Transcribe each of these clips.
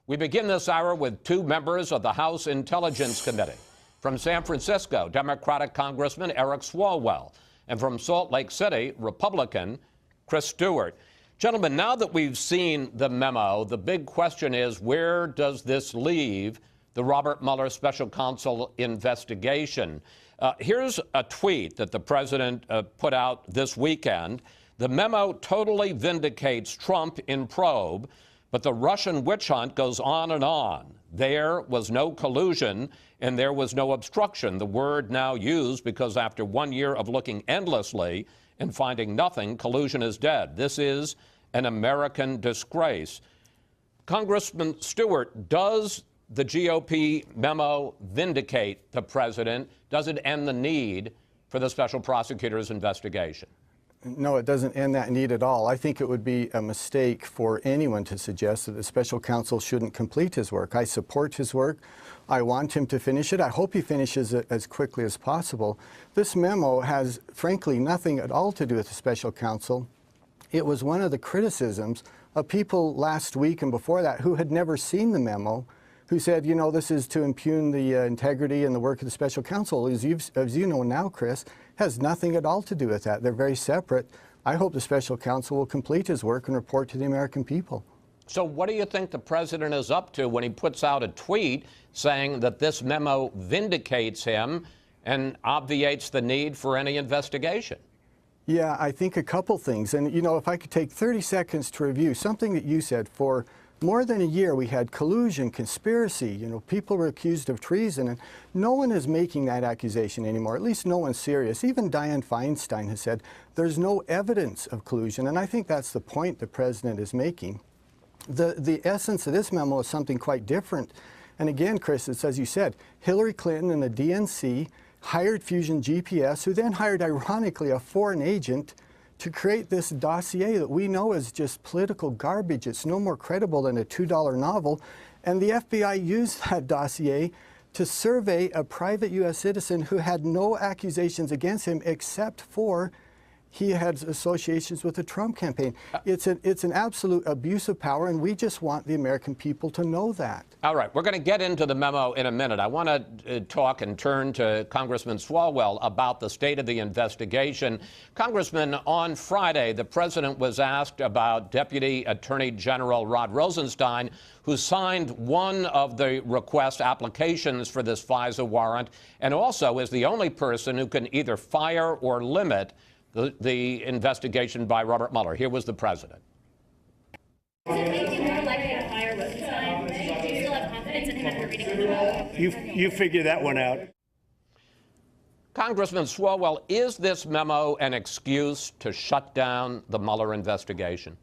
We begin this hour with two members of the House Intelligence Committee. From San Francisco, Democratic Congressman Eric Swalwell, and from Salt Lake City, Republican Chris Stewart. Gentlemen, now that we've seen the memo, the big question is, where does this leave the Robert Mueller special counsel investigation? Here's a tweet that the president put out this weekend. The memo totally vindicates Trump in probe, but the Russian witch hunt goes on and on. There was no collusion and there was no obstruction, the word now used because after 1 year of looking endlessly and finding nothing, collusion is dead. This is an American disgrace. Congressman Stewart, does the GOP memo vindicate the president? Does it end the need for the special prosecutor's investigation? No, it doesn't end that need at all. I think it would be a mistake for anyone to suggest that the special counsel shouldn't complete his work. I support his work. I want him to finish it. I hope he finishes it as quickly as possible. This memo has, frankly, nothing at all to do with the special counsel. It was one of the criticisms of people last week and before that who had never seen the memo, who said, you know, this is to impugn the integrity and the work of the special counsel. As you know now, Chris, has nothing at all to do with that. They're very separate. I hope the special counsel will complete his work and report to the American people. So what do you think the president is up to when he puts out a tweet saying that this memo vindicates him and obviates the need for any investigation? Yeah, I think a couple things. And, you know, if I could take 30 seconds to review something that you said. For more than a year, we had collusion, conspiracy, you know, people were accused of treason, and no one is making that accusation anymore, at least no one serious. Even Dianne Feinstein has said there's no evidence of collusion, and I think that's the point the president is making. The essence of this memo is something quite different. And again, Chris, it's as you said, Hillary Clinton and the DNC hired Fusion GPS, who then hired, ironically, a foreign agent to create this dossier that we know is just political garbage. It's no more credible than a $2 novel. And the FBI used that dossier to survey a private U.S. citizen who had no accusations against him except for he had associations with the Trump campaign. It's an absolute abuse of power, and we just want the American people to know that. All right, we're going to get into the memo in a minute. I want to talk and turn to Congressman Swalwell about the state of the investigation. Congressman, on Friday, the president was asked about Deputy Attorney General Rod Rosenstein, who signed one of the request applications for this FISA warrant, and also is the only person who can either fire or limit the investigation by Robert Mueller. Here was the president. Does it make you more likely to fire Rosenstein? Do you still have confidence in him after reading the memo? You figure that one out. Congressman Swalwell, is this memo an excuse to shut down the Mueller investigation?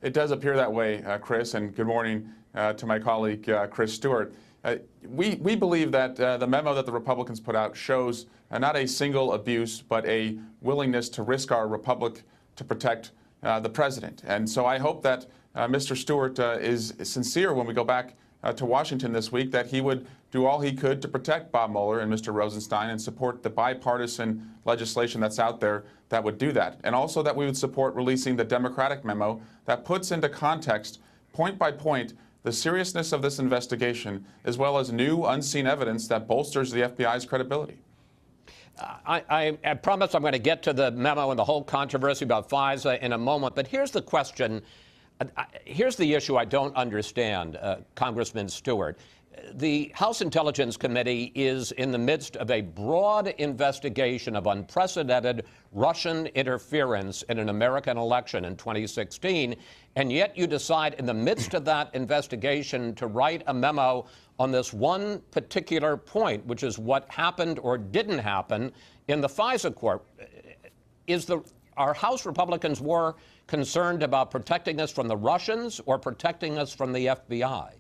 It does appear that way, Chris, and good morning to my colleague, Chris Stewart. We believe that the memo that the Republicans put out shows not a single abuse, but a willingness to risk our republic to protect the president. And so I hope that Mr. Stewart is sincere when we go back to Washington this week, that he would do all he could to protect Bob Mueller and Mr. Rosenstein and support the bipartisan legislation that's out there that would do that. And also that we would support releasing the Democratic memo that puts into context, point by point, the seriousness of this investigation, as well as new unseen evidence that bolsters the FBI's credibility. I promise I'm going to get to the memo and the whole controversy about FISA in a moment, but here's the question. Here's the issue I don't understand, Congressman Stewart. The House Intelligence Committee is in the midst of a broad investigation of unprecedented Russian interference in an American election in 2016, and yet you decide in the midst of that investigation to write a memo on this one particular point, which is what happened or didn't happen in the FISA court. Are House Republicans more concerned about protecting us from the Russians or protecting us from the FBI?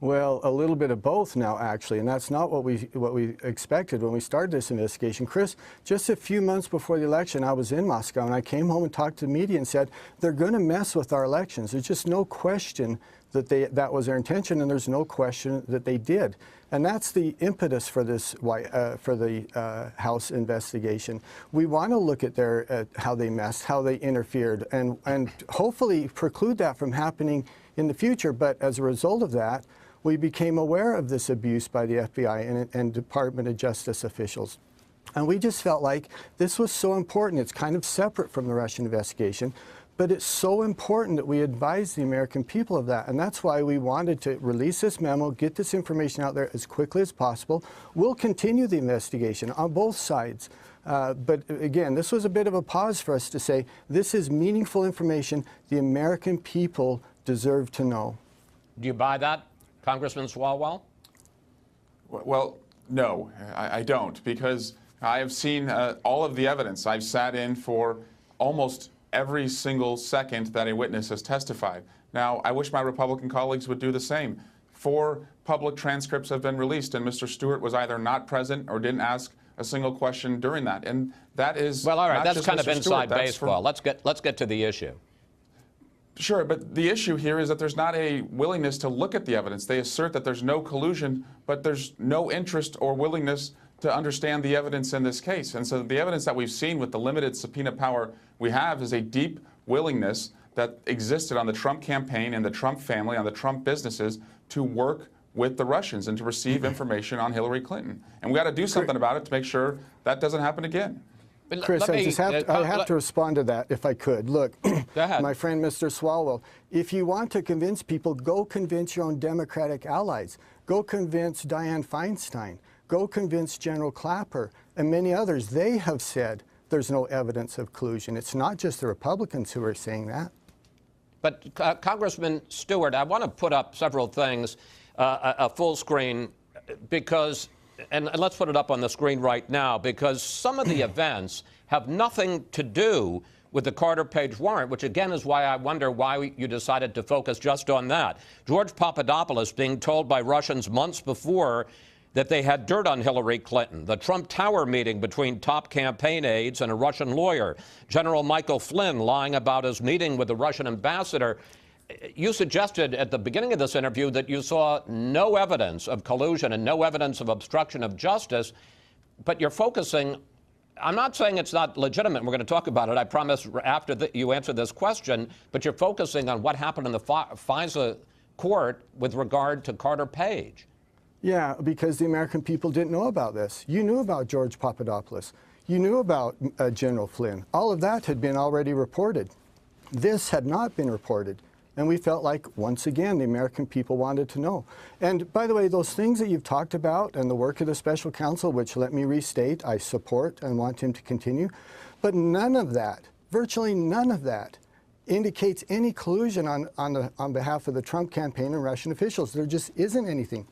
Well, a little bit of both now, actually, and that's not what we expected when we started this investigation. Chris, just a few months before the election, I was in Moscow, and I came home and talked to the media and said, they're going to mess with our elections. There's just no question that that was their intention, and there's no question that they did. And that's the impetus for this, for the House investigation. We want to look at how they messed, how they interfered, and hopefully preclude that from happening in the future. But as a result of that, we became aware of this abuse by the FBI and Department of Justice officials. And we just felt like this was so important. It's kind of separate from the Russian investigation, but it's so important that we advise the American people of that. And that's why we wanted to release this memo, get this information out there as quickly as possible. We'll continue the investigation on both sides. But again, this was a bit of a pause for us to say, this is meaningful information the American people deserve to know. Do you buy that, Congressman Swalwell? Well, no, I don't, because I have seen all of the evidence. I've sat in for almost every single second that a witness has testified. Now, I wish my Republican colleagues would do the same. 4 public transcripts have been released, and Mr. Stewart was either not present or didn't ask a single question during that. And that is well, all right. That's kind Mr. of inside Stewart. baseball. Let's get to the issue. Sure, but the issue here is that there's not a willingness to look at the evidence. They assert that there's no collusion, but there's no interest or willingness to understand the evidence in this case. And so the evidence that we've seen with the limited subpoena power we have is a deep willingness that existed on the Trump campaign and the Trump family, on the Trump businesses, to work with the Russians and to receive information on Hillary Clinton. And we got to do something about it to make sure that doesn't happen again. Chris, I have to respond to that if I could. Look, my friend Mr. Swalwell, if you want to convince people, go convince your own Democratic allies. Go convince Dianne Feinstein. Go convince General Clapper and many others. They have said there's no evidence of collusion. It's not just the Republicans who are saying that. But Congressman Stewart, I want to put up several things, a full screen, because, and let's put it up on the screen right now, because some of the events have nothing to do with the Carter Page warrant, which again is why I wonder why you decided to focus just on that. George Papadopoulos being told by Russians months before that they had dirt on Hillary Clinton, the Trump Tower meeting between top campaign aides and a Russian lawyer, General Michael Flynn lying about his meeting with the Russian ambassador. You suggested at the beginning of this interview that you saw no evidence of collusion and no evidence of obstruction of justice, but you're focusing, I'm not saying it's not legitimate, we're going to talk about it, I promise, after you answer this question, but you're focusing on what happened in the FISA court with regard to Carter Page. Yeah, because the American people didn't know about this. You knew about George Papadopoulos. You knew about General Flynn. All of that had been already reported. This had not been reported. And we felt like, once again, the American people wanted to know. And by the way, those things that you've talked about and the work of the special counsel, which, let me restate, I support and want him to continue, but none of that, virtually none of that, indicates any collusion on behalf of the Trump campaign and Russian officials. There just isn't anything.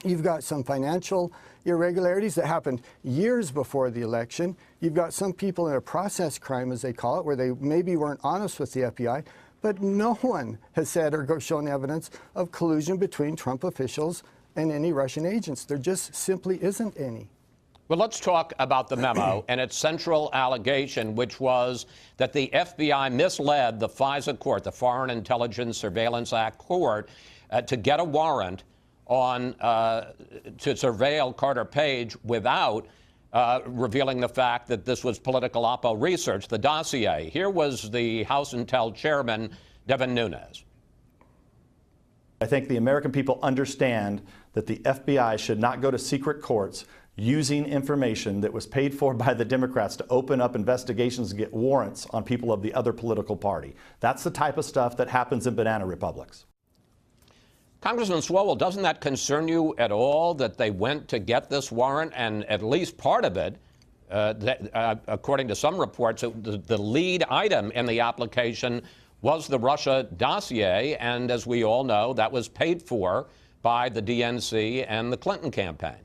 You've got some financial irregularities that happened years before the election. You've got some people in a process crime, as they call it, where they maybe weren't honest with the FBI. But no one has said or shown evidence of collusion between Trump officials and any Russian agents. There just simply isn't any. Well, let's talk about the memo and its central allegation, which was that the FBI misled the FISA court, the Foreign Intelligence Surveillance Act court, to get a warrant on to surveil Carter Page without revealing the fact that this was political oppo research, the dossier. Here was the House Intel chairman, Devin Nunes. I think the American people understand that the FBI should not go to secret courts using information that was paid for by the Democrats to open up investigations and get warrants on people of the other political party. That's the type of stuff that happens in banana republics. Congressman Swalwell, doesn't that concern you at all that they went to get this warrant, and at least part of it, according to some reports, the lead item in the application was the Russia dossier, and as we all know, that was paid for by the DNC and the Clinton campaign?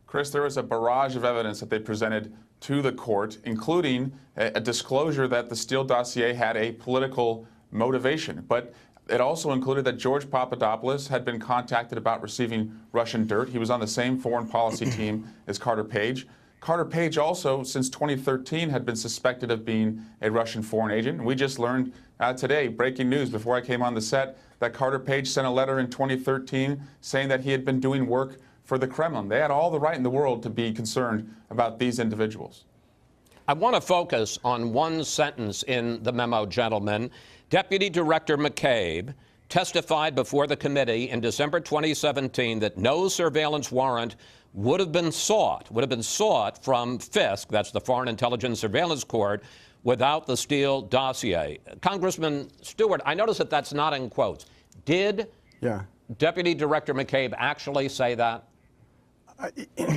Chris, there was a barrage of evidence that they presented to the court, including a disclosure that the Steele dossier had a political motivation. But it also included that George Papadopoulos had been contacted about receiving Russian dirt. He was on the same foreign policy team as Carter Page. Carter Page also, since 2013, had been suspected of being a Russian foreign agent. And we just learned today, breaking news before I came on the set, that Carter Page sent a letter in 2013 saying that he had been doing work for the Kremlin. They had all the right in the world to be concerned about these individuals. I want to focus on one sentence in the memo, gentlemen. Deputy Director McCabe testified before the committee in December 2017 that no surveillance warrant would have been sought from FISC, that's the Foreign Intelligence Surveillance Court, without the Steele dossier. Congressman Stewart, I notice that that's not in quotes. Did Deputy Director McCabe actually say that?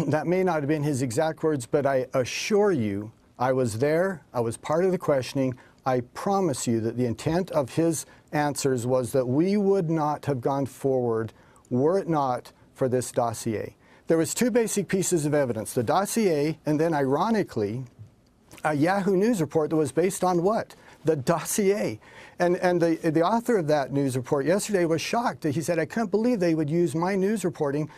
That may not have been his exact words, but I assure you, I was there, I was part of the questioning. I promise you that the intent of his answers was that we would not have gone forward were it not for this dossier. There was two basic pieces of evidence, the dossier and then, ironically, a Yahoo News report that was based on what? The dossier. And the author of that news report yesterday was shocked. He said, I can't believe they would use my news reporting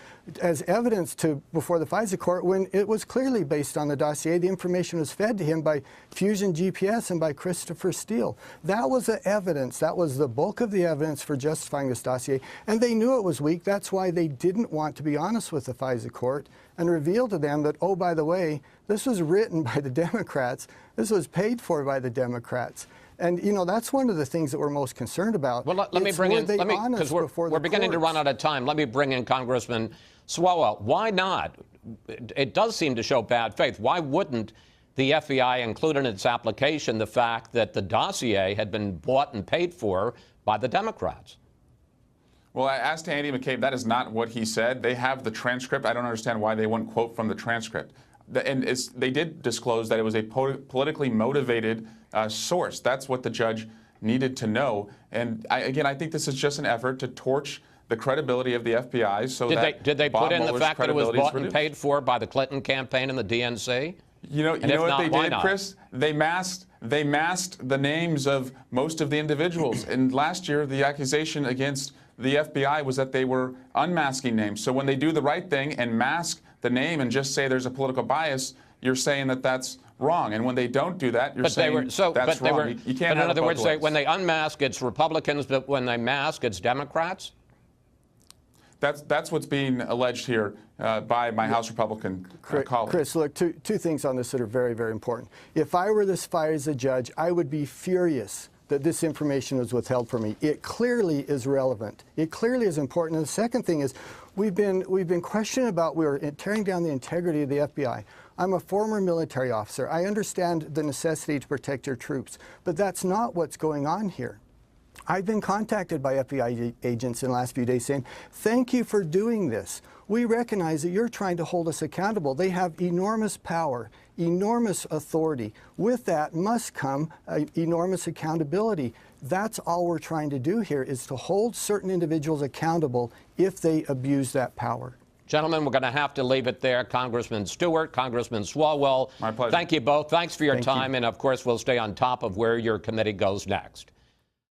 as evidence before the FISA court when it was clearly based on the dossier. The information was fed to him by Fusion GPS and by Christopher Steele. That was the evidence. That was the bulk of the evidence for justifying this dossier. And they knew it was weak. That's why they didn't want to be honest with the FISA court and reveal to them that, oh, by the way, this was written by the Democrats. This was paid for by the Democrats. And, you know, that's one of the things that we're most concerned about. Well, let me bring in, because we're beginning to run out of time. Let me bring in Congressman Swalwell. Why not? It does seem to show bad faith. Why wouldn't the FBI include in its application the fact that the dossier had been bought and paid for by the Democrats? Well, as to Andy McCabe, that is not what he said. They have the transcript. I don't understand why they wouldn't quote from the transcript. And they did disclose that it was a politically motivated source. That's what the judge needed to know. And again, I think this is just an effort to torch the credibility of the FBI so did they put in the fact that it was bought and paid for by the Clinton campaign and the DNC? You know what they did, Chris? They masked the names of most of the individuals. And last year, the accusation against the FBI was that they were unmasking names. So when they do the right thing and mask the name and just say there's a political bias, you're saying that that's wrong. And when they don't do that, you're saying that's wrong. You can't have it both ways. But in other words, when they unmask, it's Republicans, but when they mask, it's Democrats? That's what's being alleged here by my House Republican colleague. Chris, look, two things on this that are very, very important. If I were this FISA judge, I would be furious that this information was withheld from me. It clearly is relevant. It clearly is important. And the second thing is, we've been questioning about, we were tearing down the integrity of the FBI. I'm a former military officer. I understand the necessity to protect your troops, but that's not what's going on here. I've been contacted by FBI agents in the last few days saying, thank you for doing this. We recognize that you're trying to hold us accountable. They have enormous power, enormous authority. With that must come enormous accountability. That's all we're trying to do here, is to hold certain individuals accountable if they abuse that power. Gentlemen, we're going to have to leave it there. Congressman Stewart, Congressman Swalwell. My pleasure. Thank you both. Thanks for your time. And, of course, we'll stay on top of where your committee goes next.